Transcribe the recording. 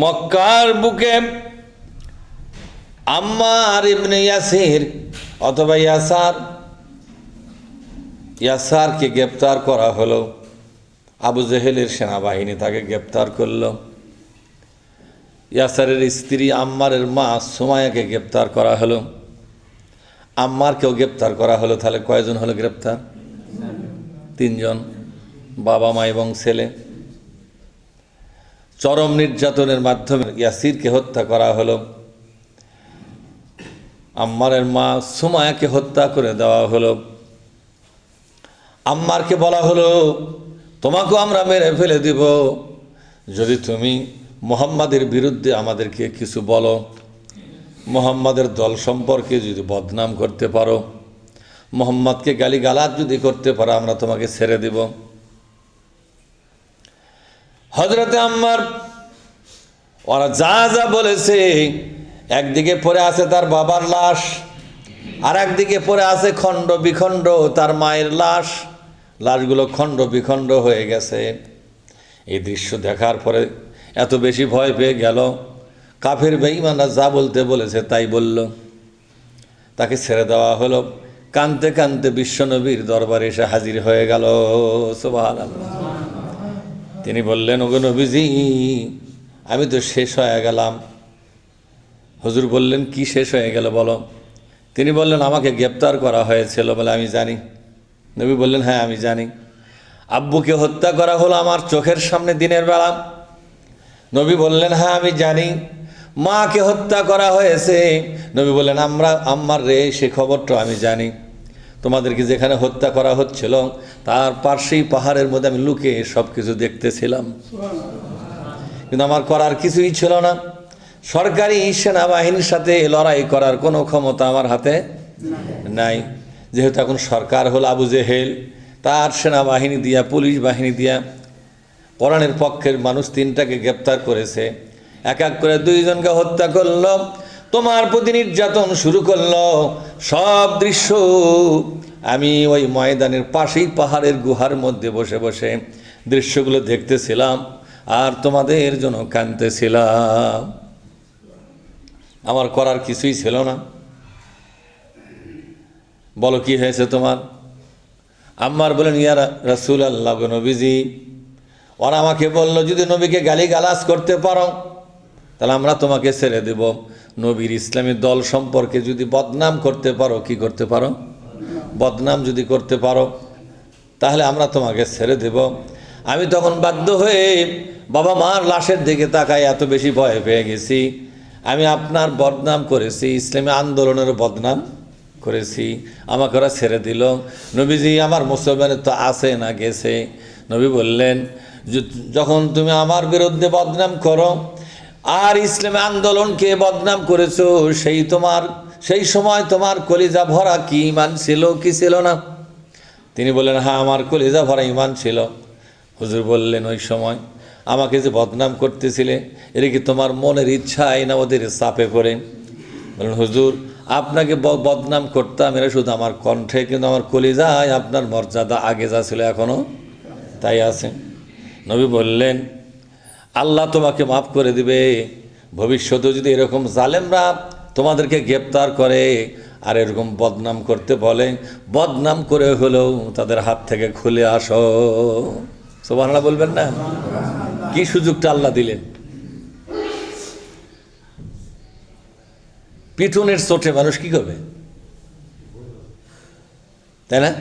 মক্কার বুকে আম্মার ইবনে ইয়াসির অথবা ইয়াসারকে গ্রেপ্তার করা হলো। আবু জেহেলের সেনাবাহিনী তাকে গ্রেপ্তার করল। ইয়াসারের স্ত্রী আম্মারের মা সুমায়াকে গ্রেপ্তার করা হলো। আম্মারকেও গ্রেপ্তার করা হলো। তাহলে কয়জন হলো গ্রেপ্তার? 3 জন, বাবা মা এবং ছেলে। চরম নির্যাতনের মাধ্যমে ইয়াসিরকে হত্যা করা হলো। আম্মারের মা সুমায়াকে হত্যা করে দেওয়া হলো। আম্মারকে বলা হলো, তোমাকেও আমরা মেরে ফেলে দিব যদি তুমি মুহাম্মাদের বিরুদ্ধে আমাদেরকে কিছু বলো, মুহাম্মাদের দল সম্পর্কে যদি বদনাম করতে পারো, মুহাম্মাদকে গালিগালাজ যদি করতে পারো, আমরা তোমাকে ছেড়ে দেব। হযরতে আম্মার ওরা যা যা বলেছে, একদিকে পড়ে আছে তার বাবার লাশ, আর একদিকে পড়ে আছে খণ্ড বিখণ্ড তার মায়ের লাশ। লাশগুলো খণ্ড বিখণ্ড হয়ে গেছে। এই দৃশ্য দেখার পরে এত বেশি ভয় পেয়ে গেল, কাফের বেঈমানরা যা বলতে বলেছে তাই বলল। তাকে ছেড়ে দেওয়া হলো। কাঁদতে কাঁদতে বিশ্বনবীর দরবারে এসে হাজির হয়ে গেল। সুবহানাল্লাহ। তিনি বললেন, ওগো নবীজি, আমি তো শেষ হয়ে গেলাম। হুজুর বললেন, কি শেষ হয়ে গেল বলো? তিনি বললেন, আমাকে গ্রেপ্তার করা হয়েছিল। বলে, আমি জানি। নবী বললেন, হ্যাঁ আমি জানি। আব্বুকে হত্যা করা হলো আমার চোখের সামনে দিনের বেলা। নবী বললেন, হ্যাঁ আমি জানি। মাকে হত্যা করা হয়েছে। নবী বললেন, আম্মার রে, সে খবরটা আমি জানি। তোমাদেরকে যেখানে হত্যা করা হচ্ছিল তার পাশেই পাহাড়ের মধ্যে আমি লুকিয়ে সব কিছু দেখতেছিলাম, কিন্তু আমার করার কিছুই ছিল না। সরকারি সেনাবাহিনীর সাথে লড়াই করার কোনো ক্ষমতা আমার হাতে নাই। যেহেতু এখন সরকার হলো আবু জেহেল, তার সেনাবাহিনী দিয়া, পুলিশ বাহিনী দিয়া কোরআনের পক্ষের মানুষ 3টাকে গ্রেপ্তার করেছে। এক এক করে 2 জনকে হত্যা করলো, তোমার প্রতি নির্যাতন শুরু করলো। সব দৃশ্য আমি ওই ময়দানের পাশেই পাহাড়ের গুহার মধ্যে বসে বসে দৃশ্যগুলো দেখতেছিলাম আর তোমাদের জন্য কাঁদতেছিলাম। আমার করার কিছুই ছিল না। বলো কি হয়েছে তোমার? আম্মার বলেন, ইয়া রাসূলুল্লাহ, নবীজি, ওরা আমাকে বলল, যদি নবীকে গালিগালাজ করতে পারো তাহলে আমরা তোমাকে ছেড়ে দেব। নবীর ইসলামী দল সম্পর্কে যদি বদনাম করতে পারো, কি করতে পারো? বদনাম যদি করতে পারো তাহলে আমরা তোমাকে ছেড়ে দেব। আমি তখন বাধ্য হয়ে বাবা মার লাশের দিকে তাকাই, এত বেশি ভয় পেয়ে গেছি। আমি আপনার বদনাম করেছি, ইসলামী আন্দোলনের বদনাম করেছি, আমাকে ওরা ছেড়ে দিল। নবীজি, আমার মুসলমানের তো আছে না গেছে? নবী বললেন, যখন তুমি আমার বিরুদ্ধে বদনাম করো আর ইসলামী আন্দোলনকে বদনাম করেছো, সেই সময় তোমার কলিজা ভরা কি ঈমান ছিল কি ছিল না? তিনি বললেন, হ্যাঁ আমার কলিজা ভরা ঈমান ছিল। হুজুর বললেন, ওই সময় আমাকে যে বদনাম করতেছিলে, এটা কি তোমার মনের ইচ্ছাই না ওদের চাপে পড়ে? বললেন, হুজুর, আপনাকে বদনাম করতাম এরা শুধু আমার কণ্ঠে, কিন্তু আমার কলিজায় আপনার মর্যাদা আগে যা ছিল এখনও তাই আছে। নবী বললেন, আল্লাহ তোমাকে মাফ করে দিবে। ভবিষ্যতে যদি এরকম জালেমরা তোমাদেরকে গ্রেপ্তার করে আর এরকম বদনাম করতে বলে, বদনাম করে হলেও তাদের হাত থেকে খুলে আসো। সুবহানাল্লাহ বলবেন না? কি সুযোগটা আল্লাহ দিলেন! পিটুনের চোটে মানুষ কি করবে, তাই না?